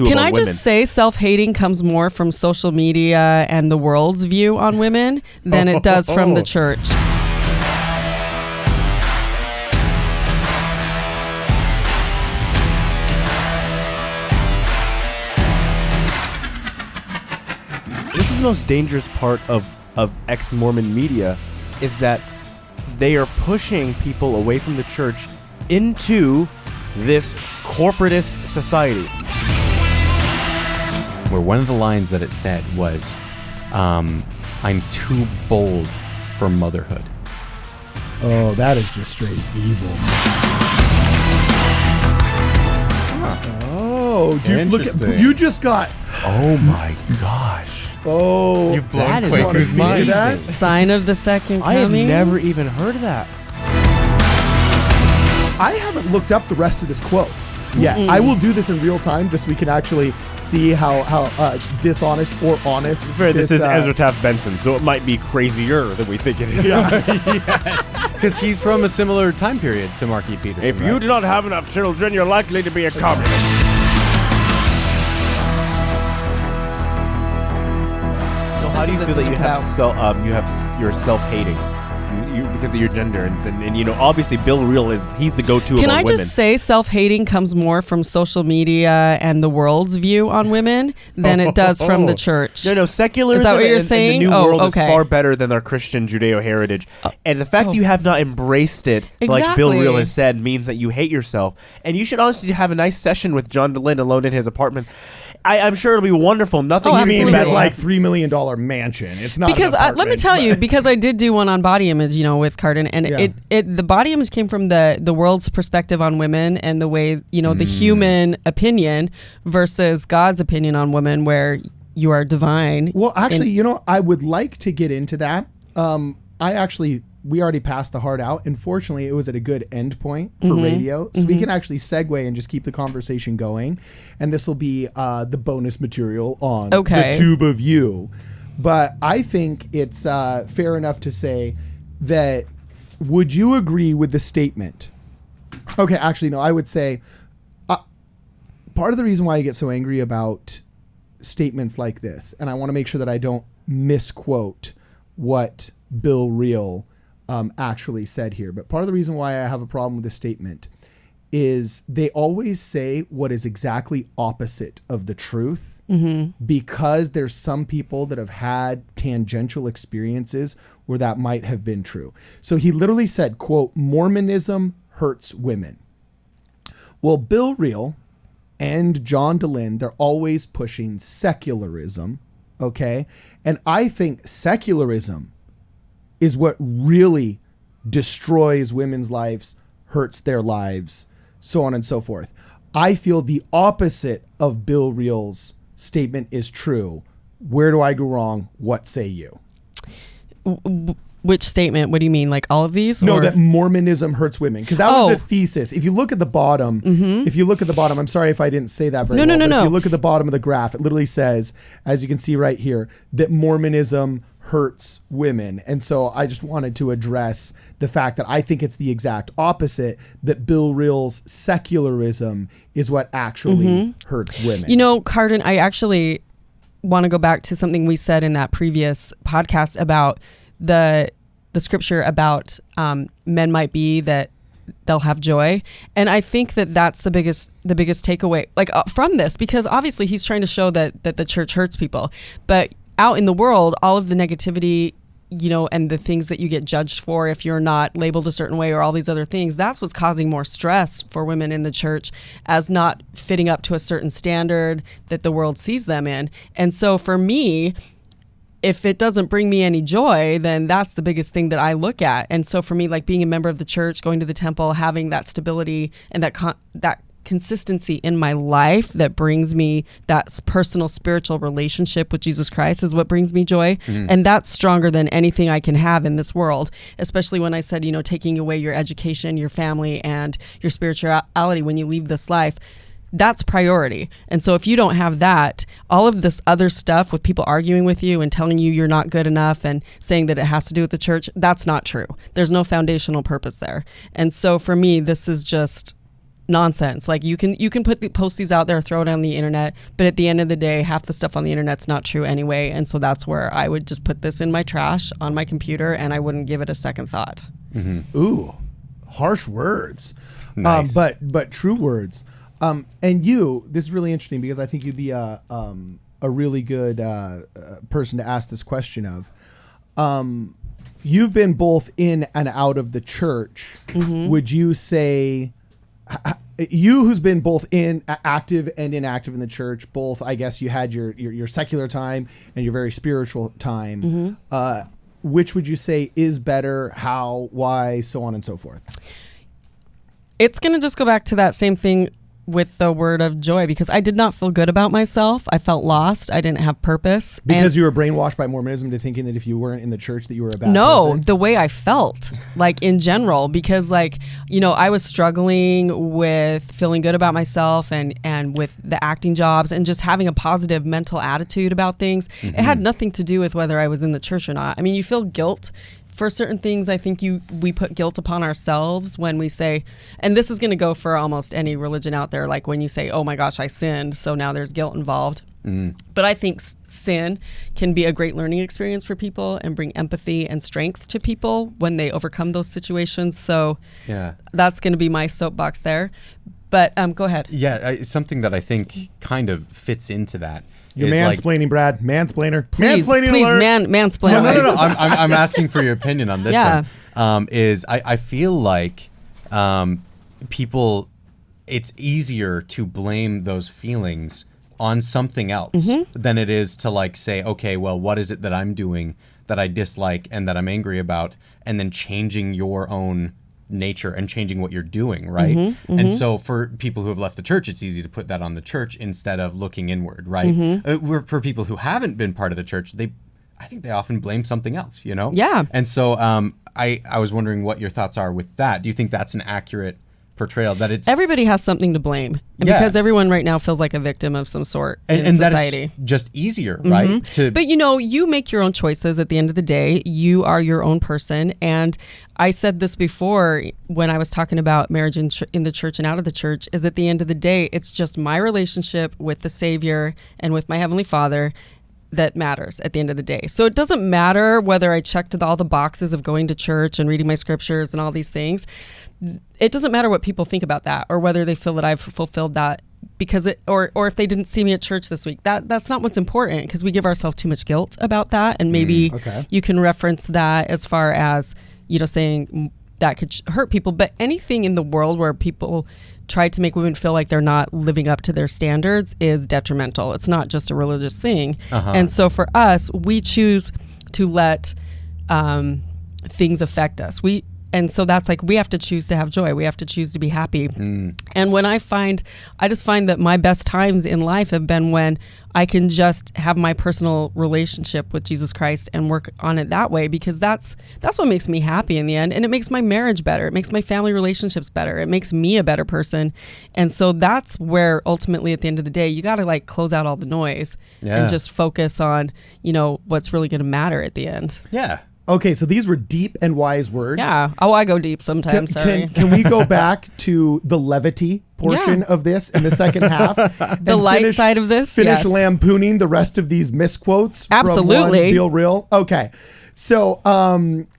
Can I just say self-hating comes more from social media and the world's view on women than it does from the church? This is the most dangerous part of ex-Mormon media, is that they are pushing people away from the church into this corporatist society. Where one of the lines that it said was, I'm too bold for motherhood. Oh, that is just straight evil. Oh, dude, look at, you just got... Oh my gosh. Oh, You've blown that is Quaker's mind. that? Sign of the second I have coming? never even heard of that. I haven't looked up the rest of this quote yet. I will do this in real time just so we can actually see how dishonest or honest. This is Ezra Taft Benson, so it might be crazier than we think it is. Yes, because he's from a similar time period to Mark E. Peterson. If you do not have enough children, you're likely to be a communist. So how do you feel that you're self-hating? Because of your gender, and you know, obviously Bill Reel he's the go-to Can about I women. just say self-hating comes more from social media and the world's view on women than it does from the church? No, secularism Is that what you're in saying? the New World is okay. far better than our Christian Judeo heritage. And the fact you have not embraced it, like Bill Reel has said, means that you hate yourself. And you should honestly have a nice session with John DeLynn alone in his apartment. I'm sure it'll be wonderful. Nothing You you mean mean that's like $3 million mansion? It's not because an let me tell you, because I did do one on body image, with Carden, and the body image came from the world's perspective on women and the way the human opinion versus God's opinion on women, where you are divine. Well, actually, I would like to get into that. We already passed the hard out. Unfortunately, it was at a good end point for radio. So we can actually segue and just keep the conversation going. And this will be the bonus material on the Tube of You. But I think it's fair enough to say that, would you agree with the statement? Okay, actually, no, I would say part of the reason why I get so angry about statements like this, and I want to make sure that I don't misquote what Bill Reel actually said here. But part of the reason why I have a problem with this statement is they always say what is exactly opposite of the truth, because there's some people that have had tangential experiences where that might have been true. So he literally said, quote, Mormonism hurts women. Well, Bill Reel and John DeLynn, they're always pushing secularism, okay? And I think secularism is what really destroys women's lives, hurts their lives, so on and so forth. I feel the opposite of Bill Reel's statement is true. Where do I go wrong? What say you? Which statement? What do you mean? Like all of these? No, that Mormonism hurts women. Because that was the thesis. If you look at the bottom, I'm sorry if I didn't say that very well. No. If you look at the bottom of the graph, it literally says, as you can see right here, that Mormonism hurts women. And so I just wanted to address the fact that I think it's the exact opposite, that Bill Reel's secularism is what actually hurts women. Carden, I actually want to go back to something we said in that previous podcast about the scripture about men might be that they'll have joy. And I think that that's the biggest takeaway from this, because obviously he's trying to show that the church hurts people, but out in the world, all of the negativity, and the things that you get judged for if you're not labeled a certain way or all these other things, that's what's causing more stress for women in the church, as not fitting up to a certain standard that the world sees them in. And so for me, if it doesn't bring me any joy, then that's the biggest thing that I look at. And so for me, like being a member of the church, going to the temple, having that stability and that consistency in my life that brings me that personal spiritual relationship with Jesus Christ is what brings me joy. And that's stronger than anything I can have in this world, especially when I said, taking away your education, your family, and your spirituality when you leave this life. That's priority. And so if you don't have that, all of this other stuff with people arguing with you and telling you you're not good enough and saying that it has to do with the church, that's not true. There's no foundational purpose there. And so for me, this is just nonsense. Like you can post these out there, throw it on the internet, but at the end of the day, half the stuff on the internet's not true anyway. And so that's where I would just put this in my trash on my computer, and I wouldn't give it a second thought. Ooh, harsh words, Nice. but true words. And this is really interesting because I think you'd be a really good person to ask this question of. You've been both in and out of the church. Would you say, you who's been both active and inactive in the church, both, I guess you had your secular time and your very spiritual time, which would you say is better, how, why, so on and so forth? It's going to just go back to that same thing with the word of joy, because I did not feel good about myself. I felt lost. I didn't have purpose. Because you were brainwashed by Mormonism to thinking that if you weren't in the church that you were a bad person? The way I felt, like in general, because I was struggling with feeling good about myself and with the acting jobs and just having a positive mental attitude about things. It had nothing to do with whether I was in the church or not. I mean, you feel guilt for certain things. I think we put guilt upon ourselves when we say, and this is going to go for almost any religion out there, like when you say, oh my gosh, I sinned, so now there's guilt involved. But I think sin can be a great learning experience for people and bring empathy and strength to people when they overcome those situations. So that's going to be my soapbox there. But go ahead. Yeah, it's something that I think kind of fits into that. You're mansplaining, Brad. Mansplainer. Please, mansplainer. mansplain. No. I'm asking for your opinion on this one. I feel like people, it's easier to blame those feelings on something else than it is to say, okay, well, what is it that I'm doing that I dislike and that I'm angry about, and then changing your own nature and changing what you're doing, right? And so for people who have left the church, it's easy to put that on the church instead of looking inward, right? For people who haven't been part of the church, I think they often blame something else, Yeah. And so I was wondering what your thoughts are with that. Do you think that's an accurate portrayal, that it's everybody has something to blame, and because everyone right now feels like a victim of some sort in society. That is just easier, right? But you make your own choices at the end of the day. You are your own person, and I said this before when I was talking about marriage in the church and out of the church, is at the end of the day, it's just my relationship with the Savior and with my Heavenly Father that matters at the end of the day. So it doesn't matter whether I checked all the boxes of going to church and reading my scriptures and all these things. It doesn't matter what people think about that, or whether they feel that I've fulfilled that, because or if they didn't see me at church this week. That's not what's important, because we give ourselves too much guilt about that. And maybe you can reference that as far as, saying that could hurt people. But anything in the world where people try to make women feel like they're not living up to their standards is detrimental. It's not just a religious thing. And so for us, we choose to let things affect us. And so that's we have to choose to have joy. We have to choose to be happy. And when I just find that my best times in life have been when I can just have my personal relationship with Jesus Christ and work on it that way, because that's what makes me happy in the end. And it makes my marriage better. It makes my family relationships better. It makes me a better person. And so that's where ultimately at the end of the day, you got to close out all the noise and just focus on, what's really going to matter at the end. Yeah. Okay, so these were deep and wise words. Yeah. Oh, I go deep sometimes. Can we go back to the levity portion of this in the second half? The light side of this? Finish lampooning the rest of these misquotes. Absolutely. From one Real. Okay. So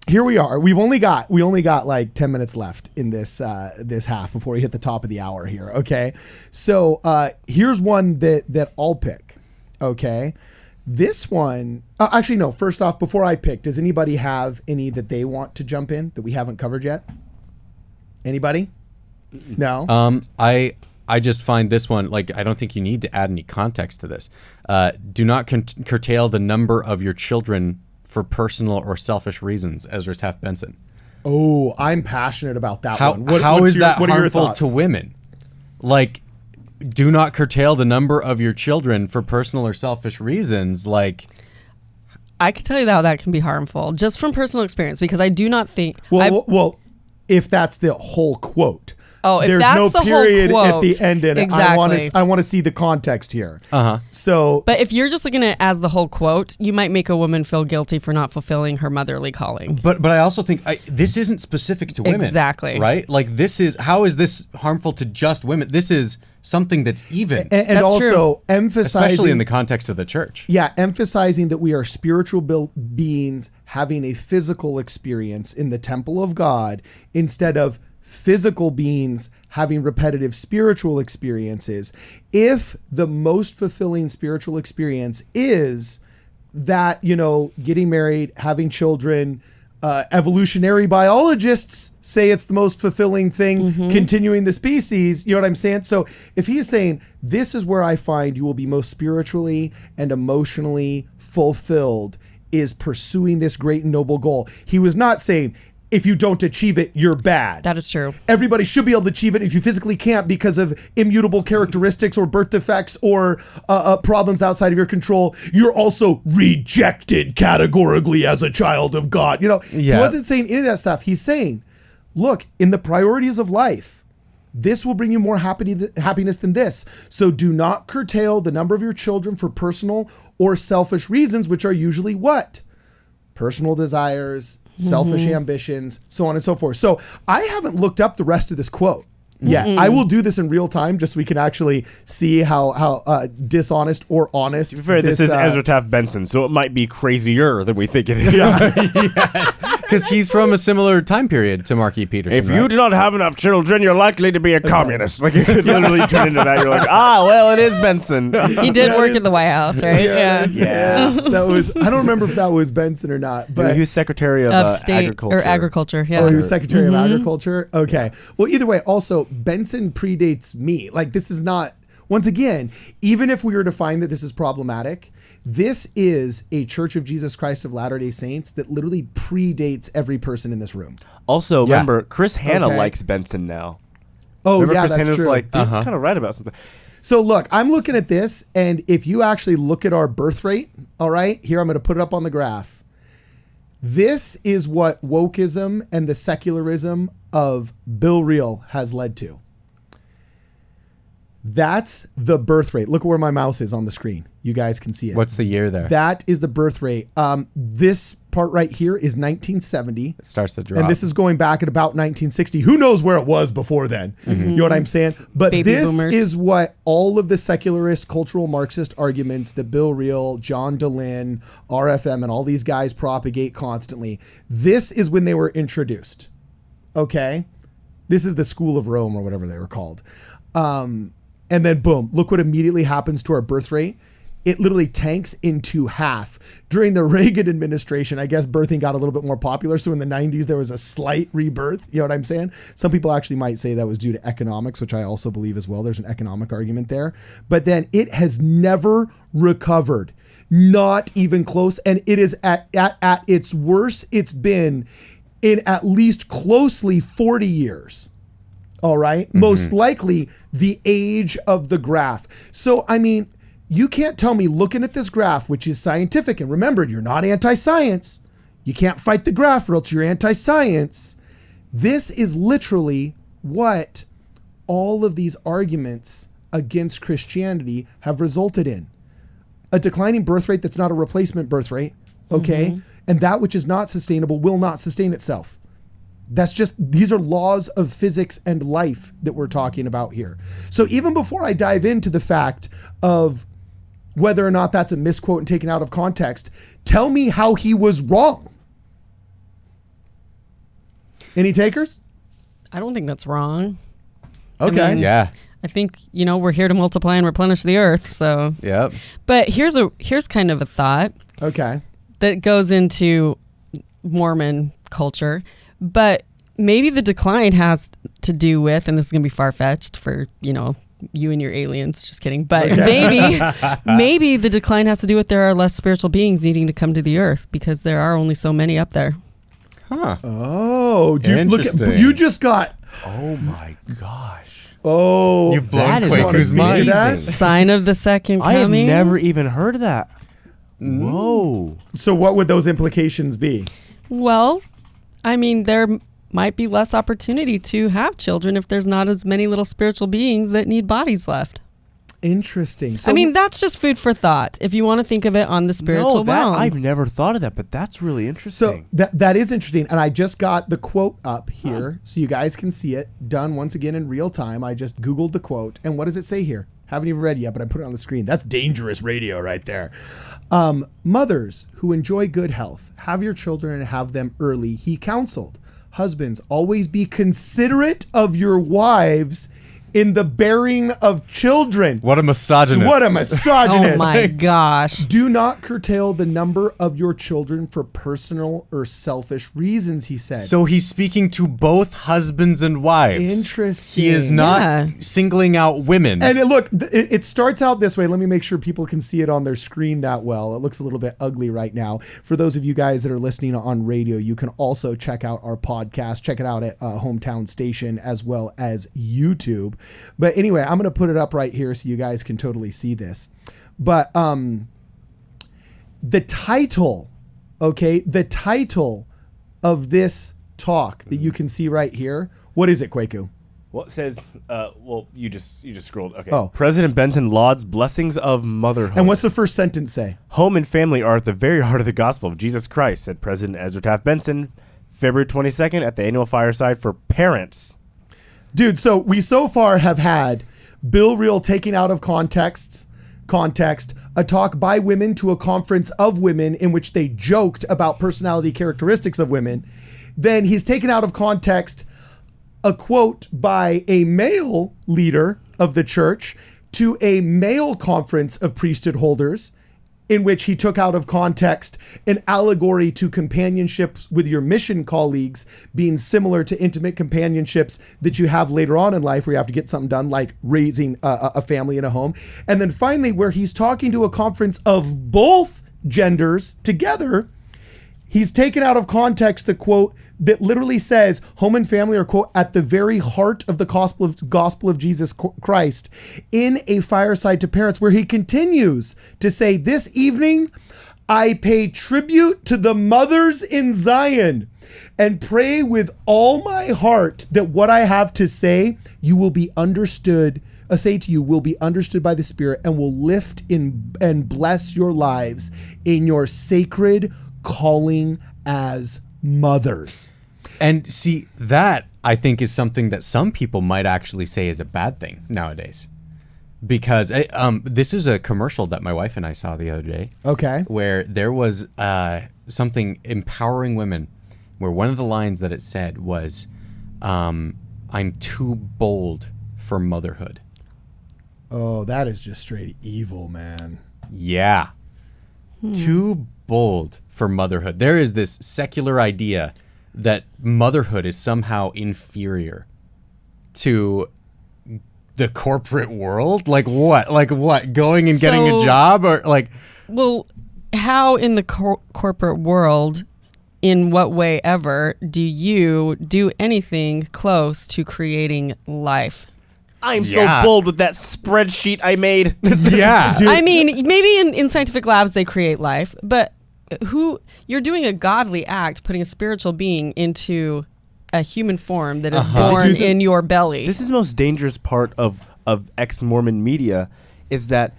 here we are. We only got like 10 minutes left in this half before we hit the top of the hour here. Okay. So here's one that I'll pick. Okay. This one, actually, no. First off, before I pick, does anybody have any that they want to jump in that we haven't covered yet? Anybody? No. I just find this one, I don't think you need to add any context to this. Do not curtail the number of your children for personal or selfish reasons. Ezra Taft Benson. Oh, I'm passionate about that one. How is that harmful to women? Do not curtail the number of your children for personal or selfish reasons. I can tell you how that can be harmful, just from personal experience, because I do not think. Well, if that's the whole quote, Oh, if there's that's no the whole period at quote, the end in it. exactly. I want to see the context here. Uh-huh. So, But if you're just looking at it as the whole quote, you might make a woman feel guilty for not fulfilling her motherly calling. But I also think this isn't specific to women. Exactly. Right? Like how is this harmful to just women? This is something that's even. and That's also true. emphasizing, especially in the context of the church. yeah, emphasizing that we are spiritual beings having a physical experience in the temple of God instead of physical beings having repetitive spiritual experiences. If the most fulfilling spiritual experience is that, getting married, having children, evolutionary biologists say it's the most fulfilling thing, continuing the species. You know what I'm saying? So if he's saying, this is where I find you will be most spiritually and emotionally fulfilled, is pursuing this great and noble goal. He was not saying, if you don't achieve it, you're bad. That is true. Everybody should be able to achieve it. If you physically can't because of immutable characteristics or birth defects or problems outside of your control, you're also rejected categorically as a child of God. He wasn't saying any of that stuff. He's saying, look, in the priorities of life, this will bring you more happiness than this. So do not curtail the number of your children for personal or selfish reasons, which are usually what? Personal desires, selfish ambitions, so on and so forth. So I haven't looked up the rest of this quote yet. I will do this in real time just so we can actually see how dishonest or honest. To be fair, this is Ezra Taft Benson, so it might be crazier than we think it is. Yes, because he's from a similar time period to Mark E. Peterson. If you do not have enough children, you're likely to be a communist. Like, you could literally turn into that. You're like, well, it is Benson. He did work at the White House, right? Yeah. That was, I don't remember if that was Benson or not, but he was Secretary of State Agriculture. or Agriculture. Yeah. Oh, he was Secretary of Agriculture? Okay. Well, either way, also, Benson predates me. Like, this is not, once again, even if we were to find that this is problematic, this is a Church of Jesus Christ of Latter-day Saints that literally predates every person in this room. Also, remember, Chris Hanna likes Benson now. Oh, remember yeah, Chris that's Hanna's true. like, this is kind of right about something. So look, I'm looking at this, and if you actually look at our birth rate, all right, here I'm going to put it up on the graph. This is what wokeism and the secularism of Bill Reel has led to. That's the birth rate. Look where my mouse is on the screen. You guys can see it. What's the year there? That is the birth rate. This part right here is 1970. It starts to drop. And this is going back at about 1960. Who knows where it was before then? You know what I'm saying? But Baby this boomers. is what all of the secularist, cultural Marxist arguments that Bill Reel, John DeLynn, RFM, and all these guys propagate constantly. This is when they were introduced. Okay? This is the School of Rome or whatever they were called. And then boom, look what immediately happens to our birth rate. It literally tanks into half. During the Reagan administration, I guess birthing got a little bit more popular. So in the 90s, there was a slight rebirth. You know what I'm saying? Some people actually might say that was due to economics, which I also believe as well. There's an economic argument there. But then it has never recovered. Not even close. And it is at its worst it's been in at least closely 40 years. All right. Most likely the age of the graph. So, I mean, you can't tell me looking at this graph, which is scientific, and remember, you're not anti-science. You can't fight the graph or else you're anti-science. This is literally what all of these arguments against Christianity have resulted in. A declining birth rate that's not a replacement birth rate. Okay. And that which is not sustainable will not sustain itself. That's just, these are laws of physics and life that we're talking about here. So even before I dive into the fact of whether or not that's a misquote and taken out of context, tell me how he was wrong. Any takers? I don't think that's wrong. Okay. I mean, Yeah. I think, we're here to multiply and replenish the earth. So, Yep. but here's kind of a thought Okay. that goes into Mormon culture, but maybe the decline has to do with, and this is going to be far-fetched for, you and your aliens, just kidding, but maybe the decline has to do with there are less spiritual beings needing to come to the earth because there are only so many up there. Huh. Oh, Interesting. you just got, Oh, my gosh. oh, You've blown that is Quaker's amazing. mind. Sign of the second I have coming. never even heard of that. Whoa. so what would those implications be? Well, I mean, there might be less opportunity to have children if there's not as many little spiritual beings that need bodies left. Interesting. So, I mean, that's just food for thought if you want to think of it on the spiritual realm. I've never thought of that, but that's really interesting. So that is interesting. And I just got the quote up here so you guys can see it done once again in real time. I just Googled the quote. And what does it say here? Haven't even read it yet, but I put it on the screen. That's dangerous radio right there. Mothers who enjoy good health, have your children and have them early, he counseled. Husbands, always be considerate of your wives in the bearing of children. What a misogynist. What a misogynist. Oh my gosh. Do not curtail the number of your children for personal or selfish reasons, he said. So he's speaking to both husbands and wives. Interesting. He is not singling out women. And it starts out this way. Let me make sure people can see it on their screen that well. It looks a little bit ugly right now. For those of you guys that are listening on radio, you can also check out our podcast. Check it out at Hometown Station as well as YouTube. But anyway, I'm going to put it up right here so you guys can totally see this. But the title of this talk that you can see right here, what is it, Kwaku? Well, it says, you just scrolled. Okay. Oh. President Benson lauds blessings of motherhood. And what's the first sentence say? Home and family are at the very heart of the gospel of Jesus Christ, said President Ezra Taft Benson, February 22nd at the annual fireside for parents. Dude, so we so far have had Bill Reel taking out of context, a talk by women to a conference of women in which they joked about personality characteristics of women. Then he's taken out of context a quote by a male leader of the church to a male conference of priesthood holders, in which he took out of context an allegory to companionships with your mission colleagues being similar to intimate companionships that you have later on in life where you have to get something done, like raising a family in a home. And then finally, where he's talking to a conference of both genders together, he's taken out of context the quote that literally says home and family are, quote, at the very heart of the gospel of Jesus Christ, in a fireside to parents, where he continues to say, this evening, I pay tribute to the mothers in Zion and pray with all my heart that what I have to say, you will be understood. Say to you will be understood by the Spirit and will lift in and bless your lives in your sacred calling as mothers. And see, that I think is something that some people might actually say is a bad thing nowadays. Because this is a commercial that my wife and I saw the other day. Okay. Where there was something empowering women, where one of the lines that it said was, I'm too bold for motherhood. Oh, that is just straight evil, man. Yeah. Too bold for motherhood. There is this secular idea that motherhood is somehow inferior to the corporate world. Like what? Going and getting a job, or like? Well, how in the corporate world, in what way ever, do you do anything close to creating life? I'm so bold with that spreadsheet I made. Yeah. Dude. I mean, maybe in scientific labs they create life, but you're doing a godly act, putting a spiritual being into a human form that is born in your belly. This is the most dangerous part of ex-Mormon media, is that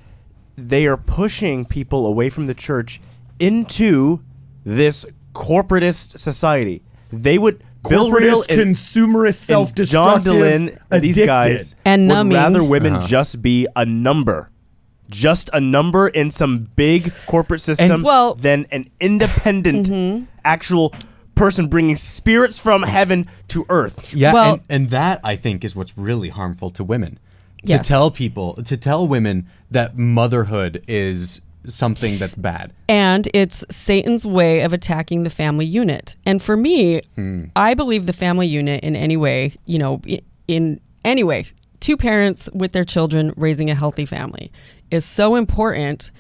they are pushing people away from the church into this corporatist society. They would Bill Reel and consumerist, self-destructive, John Dehlin and these guys and would numbing. rather women just be a number. Just a number in some big corporate system than an independent, actual person bringing spirits from heaven to earth. Yeah, and that, I think, is what's really harmful to women. Yes. To tell women that motherhood is something that's bad. And it's Satan's way of attacking the family unit. And for me, I believe the family unit in any way, in any way, two parents with their children raising a healthy family is so important,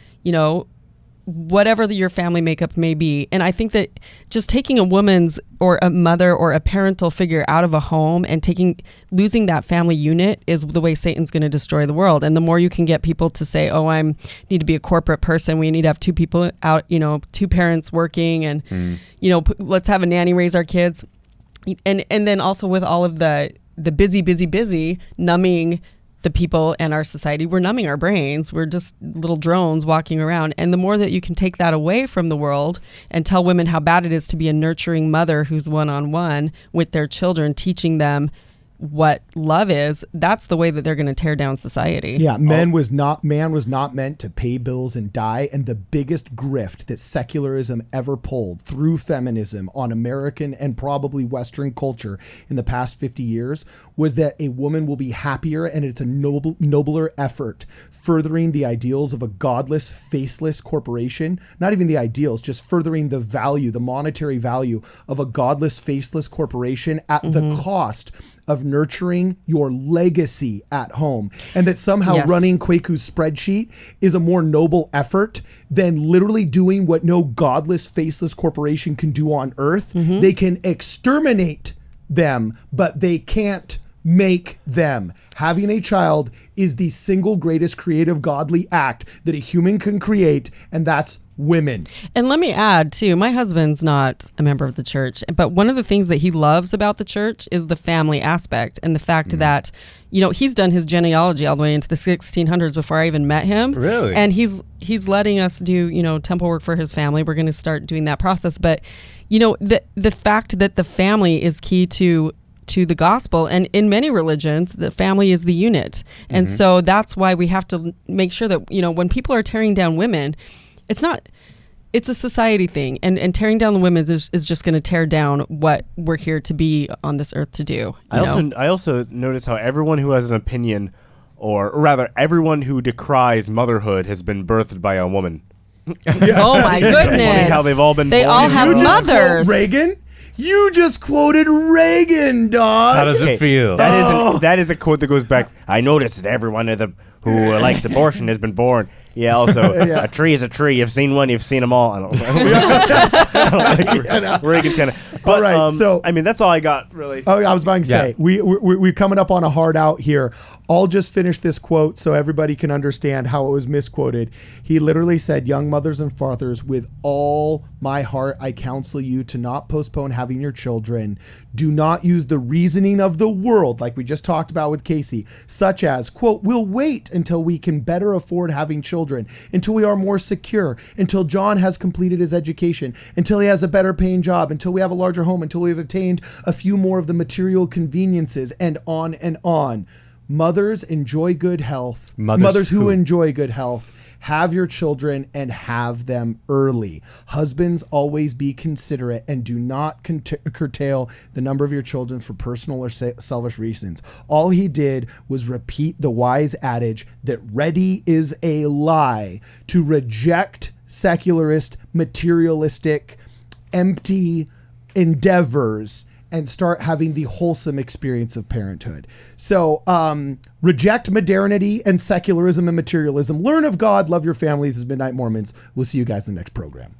whatever your family makeup may be. And I think that just taking a woman's or a mother or a parental figure out of a home and losing that family unit is the way Satan's going to destroy the world. And the more you can get people to say, oh, need to be a corporate person. We need to have two people out, two parents working and, let's have a nanny raise our kids. and then also with all of the busy numbing the people and our society, we're numbing our brains. We're just little drones walking around. And the more that you can take that away from the world and tell women how bad it is to be a nurturing mother who's one-on-one with their children, teaching them what love is, that's the way that they're going to tear down society. Yeah, man was not meant to pay bills and die. And the biggest grift that secularism ever pulled through feminism on American and probably Western culture in the past 50 years was that a woman will be happier, and it's a nobler effort furthering the ideals of a godless, faceless corporation. Not even the ideals, just furthering the value, the monetary value of a godless, faceless corporation at the cost of nurturing your legacy at home. And that somehow running Kweku's spreadsheet is a more noble effort than literally doing what no godless, faceless corporation can do on earth. They can exterminate them, but they can't make them. Having a child is the single greatest creative godly act that a human can create, and that's women. And let me add too, my husband's not a member of the church, but one of the things that he loves about the church is the family aspect and the fact that, you know, he's done his genealogy all the way into the 1600s before I even met him. Really? And he's letting us do, you know, temple work for his family. We're going to start doing that process. But, you know, the fact that the family is key to the gospel, and in many religions the family is the unit, and so that's why we have to make sure that, you know, when people are tearing down women, it's a society thing, and tearing down the women is just going to tear down what we're here to be on this earth to do. I also notice how everyone who has an opinion, or rather everyone who decries motherhood, has been birthed by a woman. Oh my goodness! How they've all been. They all have mothers. Reagan? You just quoted Reagan, dog. How does it feel? That is a quote that goes back. I noticed that everyone who likes abortion has been born. Yeah, also, a tree is a tree. You've seen one, you've seen them all. I don't like Reagan's kind of. But, all right, so I mean, that's all I got, really. Oh, I was about to say, we're coming up on a hard out here. I'll just finish this quote so everybody can understand how it was misquoted. He literally said, "Young mothers and fathers, with all my heart, I counsel you to not postpone having your children. Do not use the reasoning of the world," like we just talked about with Kacey, such as, quote, "We'll wait until we can better afford having children, until we are more secure, until John has completed his education, until he has a better paying job, until we have a larger home, until we've obtained a few more of the material conveniences," and on and on. Mothers enjoy good health. Mothers who enjoy good health. Have your children and have them early. Husbands, always be considerate and do not curtail the number of your children for personal or selfish reasons. All he did was repeat the wise adage that ready is a lie, to reject secularist, materialistic, empty endeavors and start having the wholesome experience of parenthood. So reject modernity and secularism and materialism. Learn of God, love your families. This is Midnight Mormons. We'll see you guys in the next program.